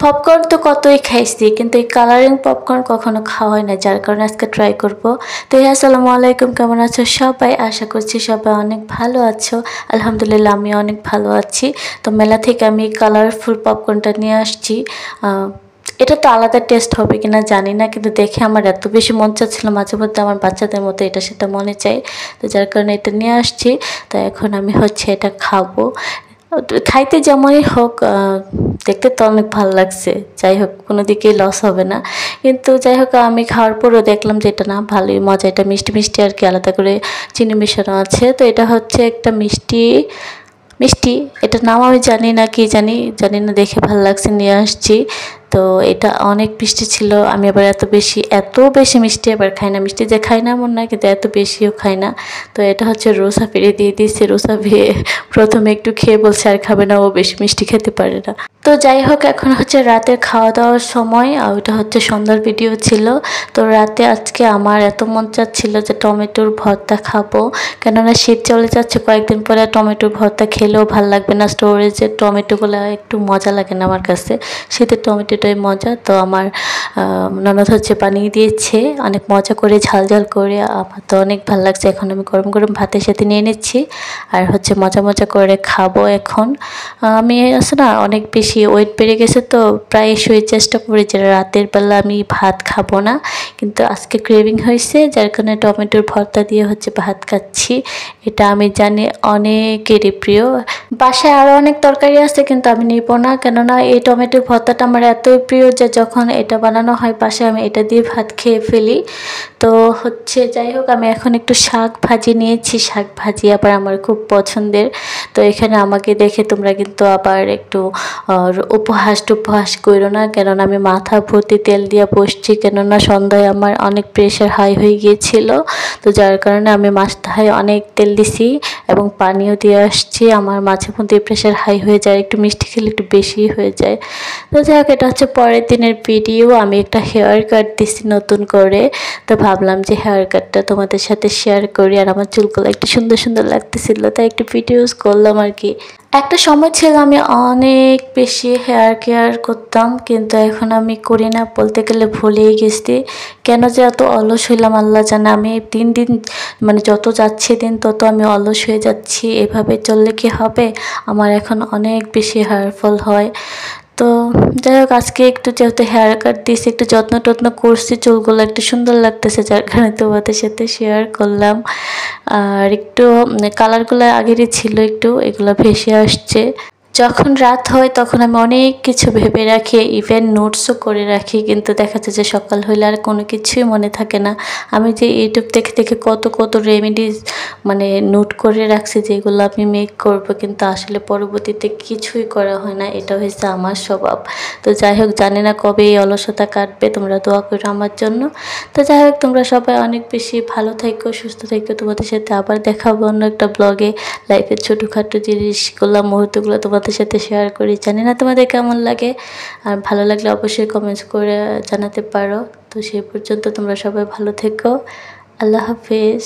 Popcorn তো কতই খাইছি, কিন্তু এই কালারিং পপকর্ন কখনো খাওয়া হয় না, যার কারণে আজকে ট্রাই করব। তো আসসালামু আলাইকুম, কেমন আছো সবাই? আশা করছি সবাই অনেক ভালো আছো। আলহামদুলিল্লাহ আমি অনেক ভালো আছি। তো মেলা থেকে আমি কালারফুল পপকর্নটা নিয়ে আসছি। এটা তো আলাদা টেস্ট হবে কিনা জানি না, কিন্তু দেখে আমার এত বেশি মন চাচ্ছিল, মাঝে মধ্যে আমার বাচ্চাদের মতো এটা সেটা মনে চাই। তো যার কারণে এটা নিয়ে আসছি। তো এখন আমি এটা খাবো। খাইতে যেমনই হোক, দেখতে তো অনেক ভালো লাগছে। যাই হোক, কোনো দিকেই লস হবে না। কিন্তু যাই হোক, আমি খাওয়ার পরও দেখলাম যে এটা না ভালোই মজা, এটা মিষ্টি মিষ্টি আর কি, আলাদা করে চিনি মিশানো আছে। তো এটা হচ্ছে একটা মিষ্টি মিষ্টি, এটার নাম আমি জানি না, কি জানি না, দেখে ভালো লাগছে নিয়ে আসছি। তো এটা অনেক মিষ্টি ছিল। আমি আবার এত বেশি মিষ্টি আবার খাই না। মিষ্টি যে খাই না এমন না, কিন্তু এত বেশিও খাই না। তো এটা হচ্ছে রোসাফিরে দিয়ে দিয়েছি। রোসাফি প্রথমে একটু খেয়ে বলছে আর খাবে না, ও বেশি মিষ্টি খেতে পারে না। তো যাই হোক, এখন হচ্ছে রাতের খাওয়া দাওয়ার সময়, আর ওটা হচ্ছে সন্ধ্যার ভিডিও ছিল। তো রাতে আজকে আমার এত মন চাচ্ছিল যে টমেটোর ভর্তা খাবো, কেননা শীত চলে যাচ্ছে, কয়েকদিন পরে টমেটোর ভর্তা খেলেও ভাল লাগবে না। স্টোরেজের টমেটোগুলো একটু মজা লাগে না আমার কাছে, শীতের টমেটোটাই মজা। তো আমার ননদ হচ্ছে বানিয়ে দিয়েছে অনেক মজা করে, ঝাল ঝাল করে। আমার তো অনেক ভালো লাগছে। এখন আমি গরম গরম ভাতের সাথে নিয়ে নিচ্ছি, আর হচ্ছে মজা মজা করে খাবো এখন। আমি আছে না, অনেক বেশি ওয়েট বেড়ে গেছে, তো প্রায়শই চেষ্টা করি যে রাতের বেলা আমি ভাত খাবো না, কিন্তু আজকে ক্রেভিং হয়েছে, যার কারণে টমেটোর ভর্তা দিয়ে হচ্ছে ভাত খাচ্ছি। এটা আমি জানি অনেকেরই প্রিয়। বাসায় আরও অনেক তরকারি আছে, কিন্তু আমি নিব না, কেননা এই টমেটোর ভর্তাটা আমার এতই প্রিয় যে যখন এটা বানানো হয় বাসায়, আমি এটা দিয়ে ভাত খেয়ে ফেলি। তো হচ্ছে যাই হোক, আমি এখন একটু শাক ভাজি নিয়েছি। শাক ভাজি আবার আমার খুব পছন্দের। তো এখানে আমাকে দেখে তোমরা কিন্তু আবার একটু উপহাস করো না, কেননা আমি মাথা ভর্তি তেল দিয়ে বসছি, কেননা সন্ধ্যায় আমার অনেক প্রেশার হাই হয়ে গিয়েছিল। তো যার কারণে আমি মাথায় অনেক তেল দিছি এবং পানিও দিয়ে আসছি। আমার মাঝে মধ্যে প্রেশার হাই হয়ে যায়, একটু মিষ্টি খেলে একটু বেশি হয়ে যায়। তো যাই হোক, এটা হচ্ছে পরের দিনের ভিডিও। আমি একটা হেয়ার কাট দিছি নতুন করে, তো ভাবলাম যে হেয়ার কাটটা তোমাদের সাথে শেয়ার করি। আর আমার চুলগুলো একটু সুন্দর সুন্দর লাগতেছিল, তাই একটু ভিডিওস করলাম আর কি। একটা সময় ছিল আমি অনেক বেশি হেয়ার কেয়ার করতাম, কিন্তু এখন আমি করি না, বলতে গেলে ভুলেই গেছি। কেন যে এত অলস হইলাম আল্লাহ জানে। আমি দিন দিন মানে যত যাচ্ছে দিন তত আমি অলস হয়ে যাচ্ছি। এভাবে চললে কি হবে? আমার এখন অনেক বেশি হেয়ার ফল হয়। তো যাই হোক, আজকে একটু যেহেতু হেয়ার কাট দিয়েছি, একটু যত্ন টত্ন করছি, চুলগুলো একটু সুন্দর লাগতেছে, যার কারণে তোমাদের সাথে শেয়ার করলাম। আর একটু কালারগুলো আগেরই ছিল, একটু এগুলো ভেসে আসছে। যখন রাত হয় তখন আমি অনেক কিছু ভেবে রাখি, ইভেন নোটসও করে রাখি, কিন্তু দেখা যায় যে সকাল হইলে আর কোনো কিছুই মনে থাকে না। আমি যে ইউটিউব দেখে দেখে কত কত রেমেডিজ মানে নোট করে রাখছি, যেগুলো আমি মেক করব, কিন্তু আসলে পরবর্তীতে কিছুই করা হয় না। এটা হয়েছে আমার স্বভাব। তো যাই হোক, জানি না কবে এই অলসতা কাটবে, তোমরা দোয়া করো আমার জন্য। তো যাই হোক, তোমরা সবাই অনেক বেশি ভালো থাকো, সুস্থ থাকো। তোমাদের সাথে আবার দেখা হবে অন্য একটা ব্লগে। লাইফের ছোটোখাটো জিনিসগুলো, মুহূর্তগুলো তোমাদের সাথে শেয়ার করি। জানি না তোমাদের কেমন লাগে, আর ভালো লাগলে অবশ্যই কমেন্টস করে জানাতে পারো। তো সেই পর্যন্ত তোমরা সবাই ভালো থেকো। আল্লাহ হাফেজ।